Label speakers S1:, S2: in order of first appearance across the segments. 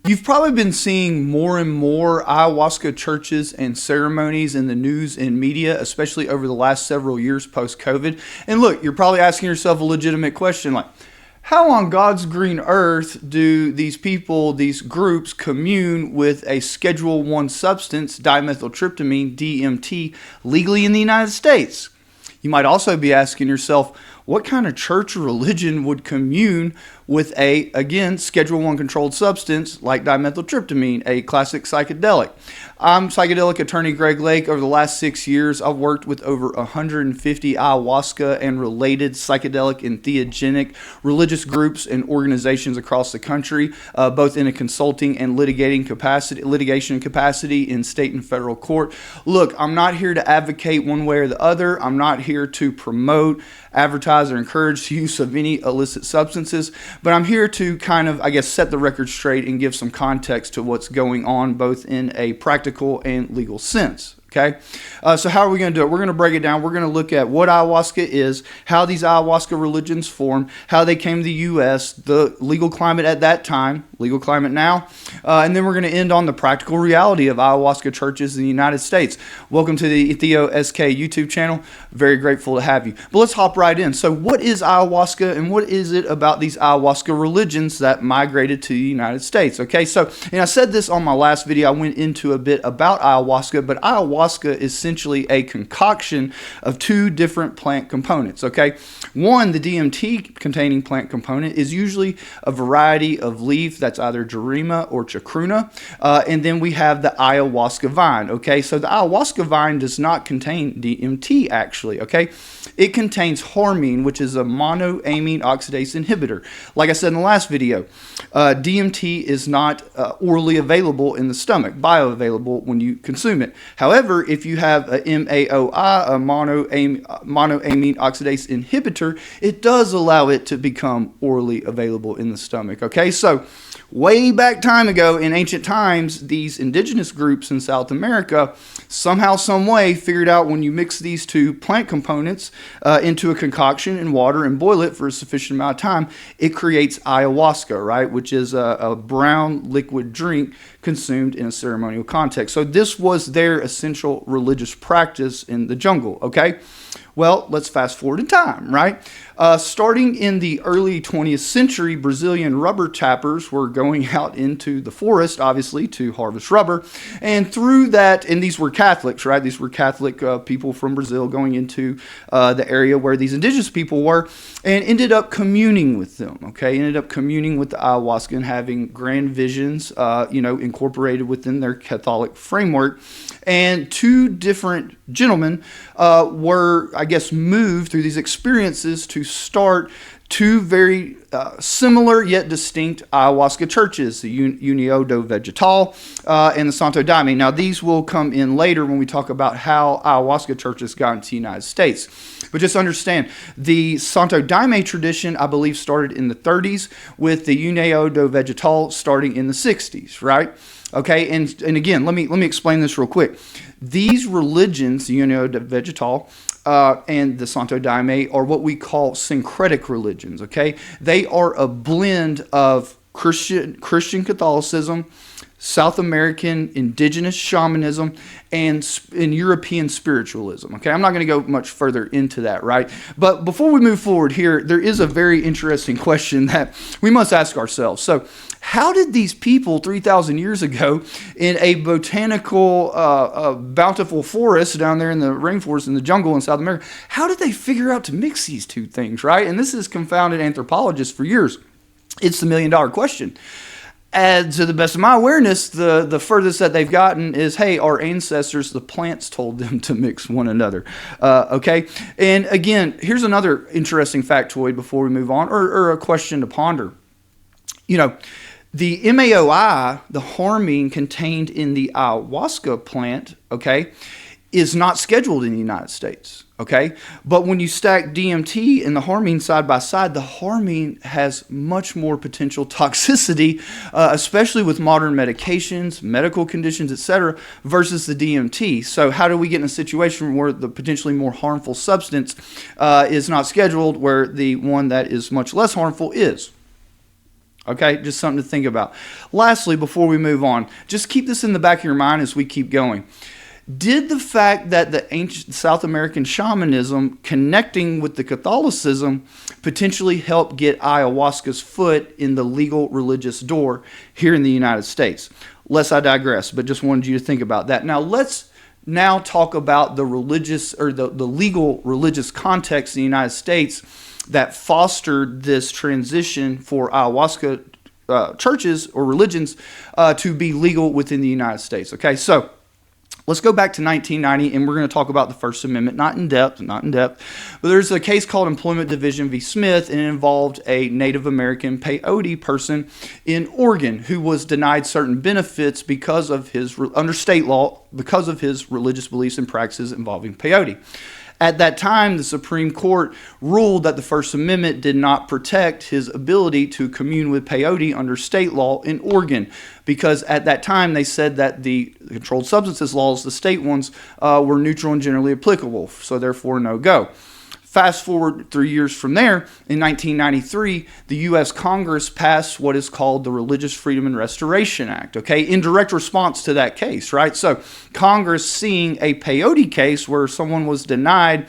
S1: You've probably been seeing more and more ayahuasca churches and ceremonies in the news and media, especially over the last several years post-COVID. And look, you're probably asking yourself a legitimate question like, how on God's green earth do these people, these groups, commune with a Schedule 1 substance, dimethyltryptamine, DMT, legally in the United States? You might also be asking yourself, what kind of church or religion would commune with a, again, Schedule 1 controlled substance like dimethyltryptamine, a classic psychedelic? I'm psychedelic attorney Greg Lake. Over the last 6 years, I've worked with over 150 ayahuasca and related psychedelic and entheogenic religious groups and organizations across the country, both in a consulting and litigation capacity in state and federal court. Look, I'm not here to advocate one way or the other. I'm not here to promote, advertise, or encourage the use of any illicit substances, but I'm here to kind of, set the record straight and give some context to what's going on both in a practical and legal sense. Okay, so how are we going to do it? We're going to break it down. We're going to look at what ayahuasca is, how these ayahuasca religions formed, how they came to the U.S., the legal climate at that time, legal climate now, and then we're going to end on the practical reality of ayahuasca churches in the United States. Welcome to the EthioSK YouTube channel. Very grateful to have you. But let's hop right in. So what is ayahuasca and what is it about these ayahuasca religions that migrated to the United States? Okay, so, and I said this on my last video, I went into a bit about ayahuasca, but ayahuasca is essentially a concoction of two different plant components, okay? One, the DMT containing plant component is usually a variety of leaf that's either Jarima or Chacruna, and then we have the ayahuasca vine, okay? So the ayahuasca vine does not contain DMT actually, okay? It contains hormine, which is a monoamine oxidase inhibitor. Like I said in the last video, DMT is not orally available in the stomach, bioavailable when you consume it. However, if you have a MAOI, a monoamine oxidase inhibitor, it does allow it to become orally available in the stomach. Okay, so way back time ago in ancient times, these indigenous groups in South America somehow, some way figured out when you mix these two plant components into a concoction in water and boil it for a sufficient amount of time, it creates ayahuasca, right? Which is a brown liquid drink consumed in a ceremonial context. So this was their essential religious practice in the jungle, okay? Well, let's fast forward in time, right? Starting in the early 20th century, Brazilian rubber tappers were going out into the forest, obviously, to harvest rubber. And through that, and these were Catholics, right? These were Catholic people from Brazil going into the area where these indigenous people were and ended up communing with them, okay? Ended up communing with the ayahuasca and having grand visions, incorporated within their Catholic framework. And two different gentlemen were, moved through these experiences to start two very similar yet distinct ayahuasca churches, the União do Vegetal and the Santo Daime. Now, these will come in later when we talk about how ayahuasca churches got into the United States. But just understand, the Santo Daime tradition, I believe, started in the 30s, with the União do Vegetal starting in the 60s, right? Okay, and again, let me explain this real quick. These religions, the União do Vegetal and the Santo Daime, are what we call syncretic religions, okay? They are a blend of Christian Catholicism, South American indigenous shamanism, and European spiritualism. Okay, I'm not going to go much further into that, right? But before we move forward here, there is a very interesting question that we must ask ourselves. So, how did these people 3,000 years ago in a botanical, bountiful forest down there in the rainforest in the jungle in South America, how did they figure out to mix these two things, right? And this has confounded anthropologists for years. It's the million-dollar question. And to the best of my awareness, the furthest that they've gotten is, hey, our ancestors, the plants told them to mix one another. Okay? And again, here's another interesting factoid before we move on, or a question to ponder. The MAOI, the hormine contained in the ayahuasca plant, okay, is not scheduled in the United States, okay? But when you stack DMT and the hormine side by side, the hormine has much more potential toxicity, especially with modern medications, medical conditions, etc., versus the DMT. So how do we get in a situation where the potentially more harmful substance is not scheduled, where the one that is much less harmful is? Okay, just something to think about. Lastly, before we move on, just keep this in the back of your mind as we keep going. Did the fact that the ancient South American shamanism connecting with the Catholicism potentially help get ayahuasca's foot in the legal religious door here in the United States? Lest I digress, but just wanted you to think about that. Now let's talk about the religious or the legal religious context in the United States that fostered this transition for ayahuasca churches or religions to be legal within the United States. Okay, so let's go back to 1990, and we're going to talk about the First Amendment, not in depth, but there's a case called Employment Division v. Smith, and it involved a Native American peyote person in Oregon who was denied certain benefits because of his, under state law, because of his religious beliefs and practices involving peyote. At that time, the Supreme Court ruled that the First Amendment did not protect his ability to commune with peyote under state law in Oregon, because at that time they said that the controlled substances laws, the state ones, were neutral and generally applicable, so therefore no go. Fast forward 3 years from there, in 1993, the U.S. Congress passed what is called the Religious Freedom and Restoration Act, okay, in direct response to that case, right? So Congress, seeing a peyote case where someone was denied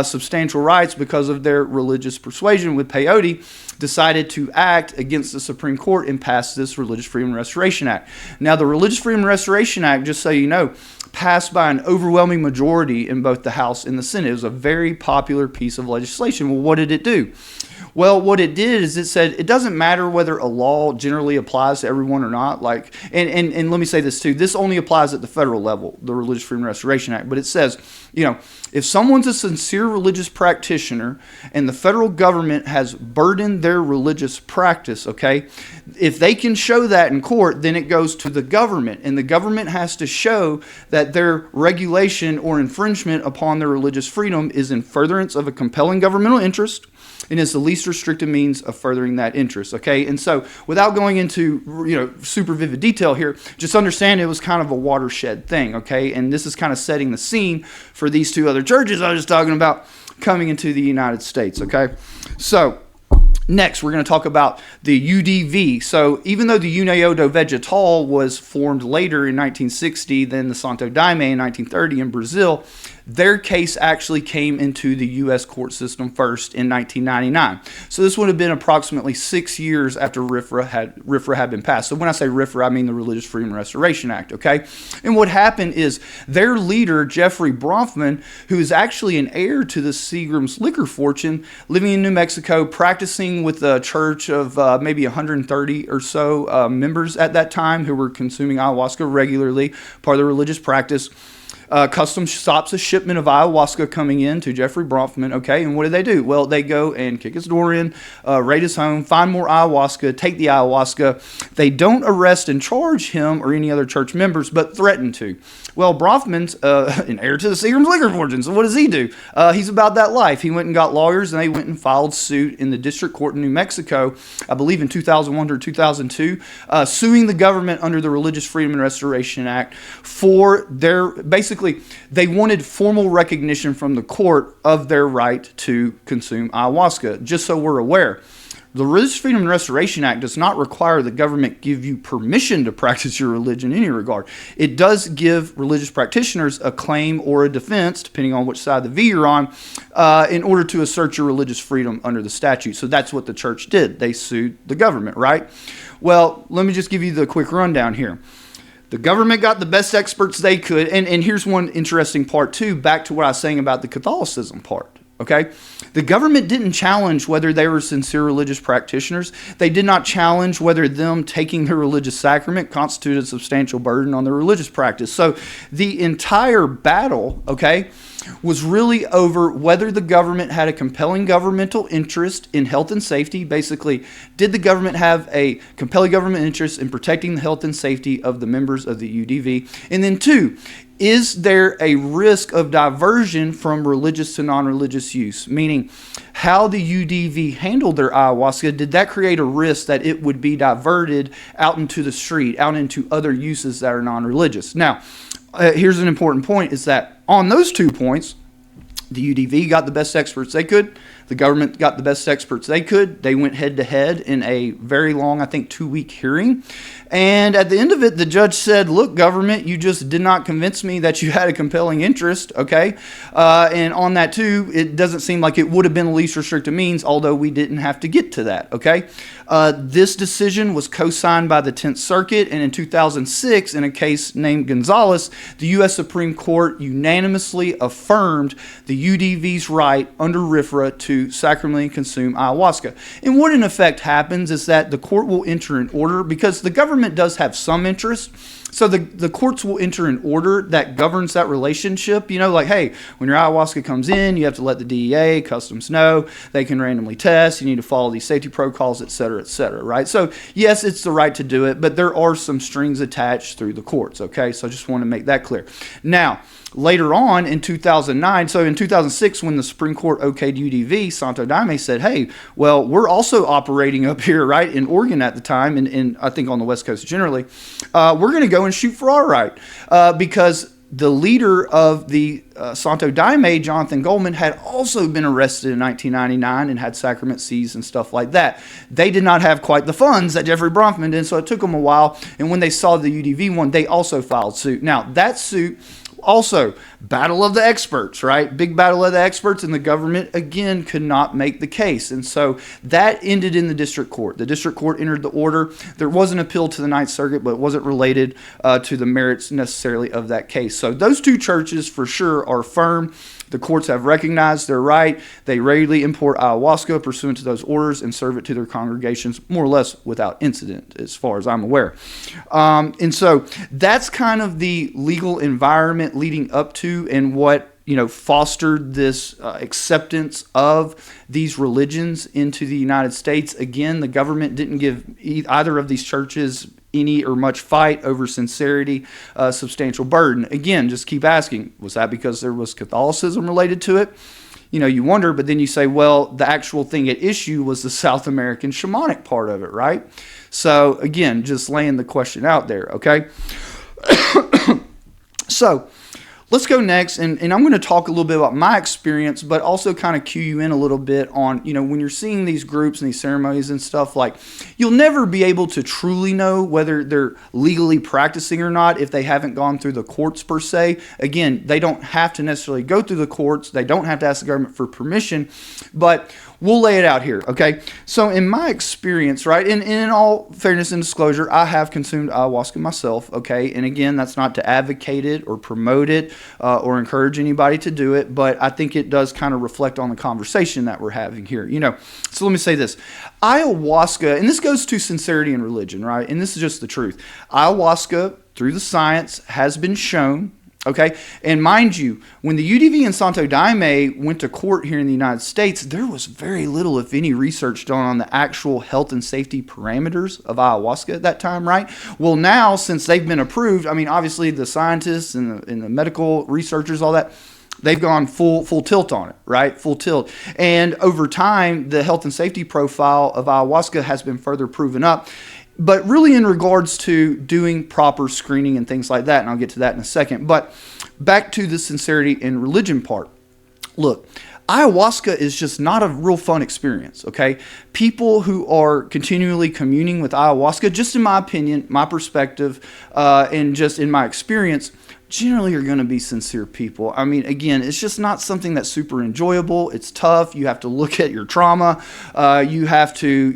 S1: substantial rights because of their religious persuasion with peyote, decided to act against the Supreme Court and pass this Religious Freedom and Restoration Act. Now, the Religious Freedom and Restoration Act, just so you know, passed by an overwhelming majority in both the House and the Senate. It was a very popular piece of legislation. Well, what did it do? Well, what it did is it said it doesn't matter whether a law generally applies to everyone or not. Like, and let me say this too. This only applies at the federal level, the Religious Freedom and Restoration Act. But it says, you know, if someone's a sincere religious practitioner and the federal government has burdened their religious practice, okay, if they can show that in court, then it goes to the government. And the government has to show that their regulation or infringement upon their religious freedom is in furtherance of a compelling governmental interest and is the least restrictive means of furthering that interest, okay? And so without going into, you know, super vivid detail here, just understand it was kind of a watershed thing, okay? And this is kind of setting the scene for these two other churches I was talking about coming into the United States, okay? So next, we're going to talk about the UDV. So even though the União do Vegetal was formed later in 1960 than the Santo Daime in 1930 in Brazil, their case actually came into the U.S. court system first in 1999. So this would have been approximately 6 years after RFRA had been passed. So when I say RFRA, I mean the Religious Freedom and Restoration Act, okay? And what happened is their leader, Jeffrey Bronfman, who is actually an heir to the Seagram's liquor fortune, living in New Mexico, practicing with a church of maybe 130 or so members at that time who were consuming ayahuasca regularly, part of the religious practice. Customs stops a shipment of ayahuasca coming in to Jeffrey Bronfman, okay, and what do? Well, they go and kick his door in, raid his home, find more ayahuasca, take the ayahuasca. They don't arrest and charge him or any other church members, but threaten to. Well, Bronfman's an heir to the Seagram's liquor fortune, so what does he do? He's about that life. He went and got lawyers, and they went and filed suit in the district court in New Mexico, I believe in 2001 or 2002, suing the government under the Religious Freedom and Restoration Act for their, basically, they wanted formal recognition from the court of their right to consume ayahuasca. Just so we're aware, the Religious Freedom and Restoration Act does not require the government give you permission to practice your religion in any regard. It does give religious practitioners a claim or a defense, depending on which side of the V you're on, in order to assert your religious freedom under the statute. So that's what the church did. They sued the government, right? Well, let me just give you the quick rundown here. The government got the best experts they could. And here's one interesting part, too, back to what I was saying about the Catholicism part. Okay? The government didn't challenge whether they were sincere religious practitioners. They did not challenge whether them taking their religious sacrament constituted a substantial burden on their religious practice. So the entire battle, okay, was really over whether the government had a compelling governmental interest in health and safety. Basically, did the government have a compelling government interest in protecting the health and safety of the members of the UDV? And then two, is there a risk of diversion from religious to non-religious use? Meaning, how the UDV handled their ayahuasca, did that create a risk that it would be diverted out into the street, out into other uses that are non-religious? Now, here's an important point, is that on those 2 points, the UDV got the best experts they could. The government got the best experts they could. They went head to head in a very long, I think, 2-week hearing. And at the end of it, the judge said, look, government, you just did not convince me that you had a compelling interest, okay? And on that, too, it doesn't seem like it would have been the least restrictive means, although we didn't have to get to that, okay? This decision was co-signed by the 10th Circuit, and in 2006, in a case named Gonzalez, the U.S. Supreme Court unanimously affirmed the UDV's right under RFRA to sacramentally consume ayahuasca. And what in effect happens is that the court will enter an order, because the government does have some interest. So the courts will enter an order that governs that relationship. You know, like, hey, when your ayahuasca comes in, you have to let the DEA, Customs know. They can randomly test. You need to follow these safety protocols, et cetera, right? So, yes, it's the right to do it, but there are some strings attached through the courts, okay? So I just want to make that clear. Now, later on in 2009, so in 2006, when the Supreme Court okayed UDV, Santo Daime said, hey, well, we're also operating up here, right, in Oregon at the time, and I think on the West Coast generally. We're going to go and shoot for our right, because the leader of the Santo Daime, Jonathan Goldman, had also been arrested in 1999 and had sacrament seized and stuff like that. They did not have quite the funds that Jeffrey Bronfman did, so it took them a while. And when they saw the UDV one, they also filed suit. Now, that suit also, battle of the experts, right? Big battle of the experts, and the government, again, could not make the case. And so that ended in the district court. The district court entered the order. There was an appeal to the Ninth Circuit, but it wasn't related to the merits necessarily of that case. So those two churches, for sure, are firm. The courts have recognized their right. They regularly import ayahuasca pursuant to those orders and serve it to their congregations more or less without incident, as far as I'm aware. And so that's kind of the legal environment leading up to and what fostered this acceptance of these religions into the United States. Again, the government didn't give either of these churches any or much fight over sincerity, substantial burden. Again, just keep asking, was that because there was Catholicism related to it? You wonder, but then you say, well, the actual thing at issue was the South American shamanic part of it, right? So again, just laying the question out there, okay? So let's go next, and I'm going to talk a little bit about my experience, but also kind of cue you in a little bit on, when you're seeing these groups and these ceremonies and stuff, like, you'll never be able to truly know whether they're legally practicing or not if they haven't gone through the courts per se. Again, they don't have to necessarily go through the courts. They don't have to ask the government for permission, but we'll lay it out here, okay? So in my experience, right, and in all fairness and disclosure, I have consumed ayahuasca myself, okay? And again, that's not to advocate it or promote it or encourage anybody to do it, but I think it does kind of reflect on the conversation that we're having here, So let me say this. Ayahuasca, and this goes to sincerity and religion, right? And this is just the truth. Ayahuasca, through the science, has been shown. Okay, and mind you, when the UDV and Santo Daime went to court here in the United States, there was very little, if any, research done on the actual health and safety parameters of ayahuasca at that time, right? Well, now, since they've been approved, I mean, obviously the scientists and the medical researchers, all that, they've gone full tilt on it, right? Full tilt. And over time, the health and safety profile of ayahuasca has been further proven up. But really in regards to doing proper screening and things like that, and I'll get to that in a second. But back to the sincerity and religion part. Look, ayahuasca is just not a real fun experience, okay? People who are continually communing with ayahuasca, just in my opinion, my perspective, and just in my experience, generally are going to be sincere people. I mean, again, it's just not something that's super enjoyable. It's tough. You have to look at your trauma. You have to,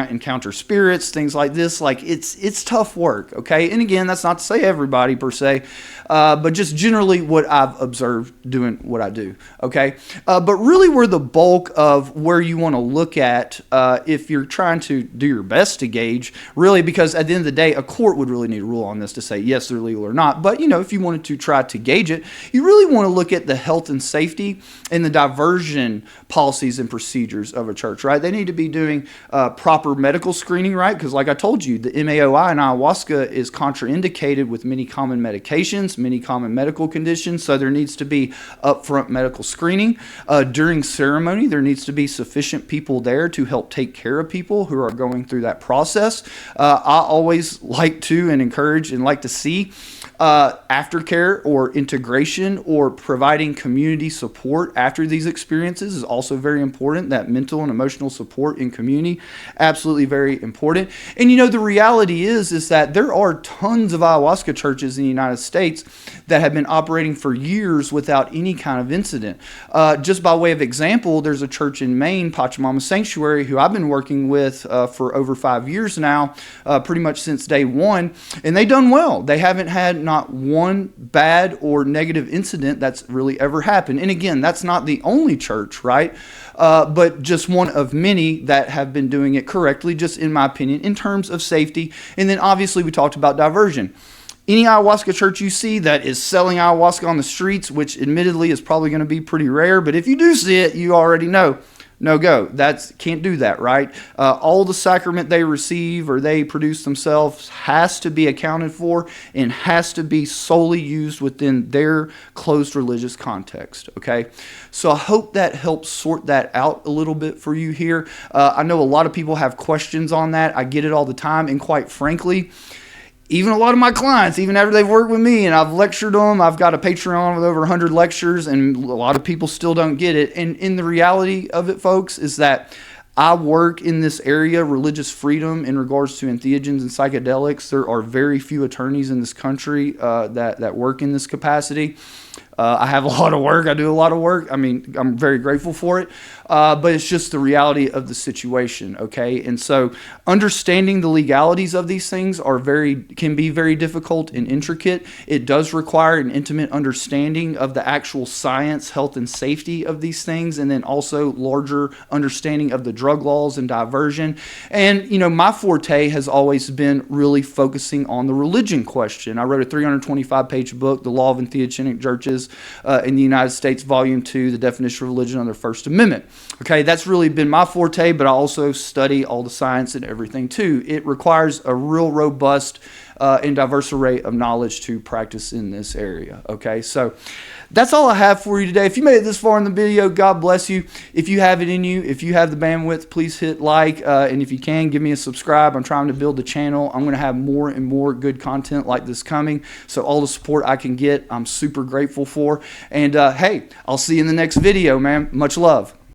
S1: encounter spirits, things like this. Like, it's tough work, okay? And again, that's not to say everybody per se, but just generally what I've observed doing what I do, okay? But really where the bulk of where you want to look at if you're trying to do your best to gauge, really, because at the end of the day, a court would really need a rule on this to say, yes, they're legal or not. But, if you wanted to try to gauge it, you really want to look at the health and safety and the diversion policies and procedures of a church, right? They need to be doing proper medical screening, right? Because like I told you, the MAOI in ayahuasca is contraindicated with many common medications, many common medical conditions, so there needs to be upfront medical screening. During ceremony, there needs to be sufficient people there to help take care of people who are going through that process. I always like to and encourage and like to see after aftercare or integration or providing community support after these experiences is also very important. That mental and emotional support in community, absolutely very important. And the reality is that there are tons of ayahuasca churches in the United States that have been operating for years without any kind of incident. Just by way of example, there's a church in Maine, Pachamama Sanctuary, who I've been working with for over 5 years now, pretty much since day one, and they've done well. They haven't had not one bad or negative incident that's really ever happened. And again, that's not the only church, right? But just one of many that have been doing it correctly, just in my opinion, in terms of safety. And then obviously we talked about diversion. Any ayahuasca church you see that is selling ayahuasca on the streets, which admittedly is probably going to be pretty rare, but if you do see it, you already know. No go. Can't do that, right? All the sacrament they receive or they produce themselves has to be accounted for and has to be solely used within their closed religious context, okay? So I hope that helps sort that out a little bit for you here. I know a lot of people have questions on that. I get it all the time, and quite frankly, even a lot of my clients, even after they've worked with me and I've lectured them, I've got a Patreon with over 100 lectures, and a lot of people still don't get it. And in the reality of it, folks, is that I work in this area, religious freedom, in regards to entheogens and psychedelics. There are very few attorneys in this country that work in this capacity. I have a lot of work. I do a lot of work. I mean, I'm very grateful for it. But it's just the reality of the situation, okay? And so understanding the legalities of these things can be very difficult and intricate. It does require an intimate understanding of the actual science, health, and safety of these things, and then also larger understanding of the drug laws and diversion. And, my forte has always been really focusing on the religion question. I wrote a 325-page book, The Law of Entheogenic Churches in the United States, Volume 2, The Definition of Religion under the First Amendment. Okay, that's really been my forte, but I also study all the science and everything too. It requires a real robust and diverse array of knowledge to practice in this area. Okay, so that's all I have for you today. If you made it this far in the video, God bless you. If you have it in you, if you have the bandwidth, please hit like, and if you can, give me a subscribe. I'm trying to build the channel. I'm going to have more and more good content like this coming, so all the support I can get, I'm super grateful for. And hey, I'll see you in the next video, man. Much love.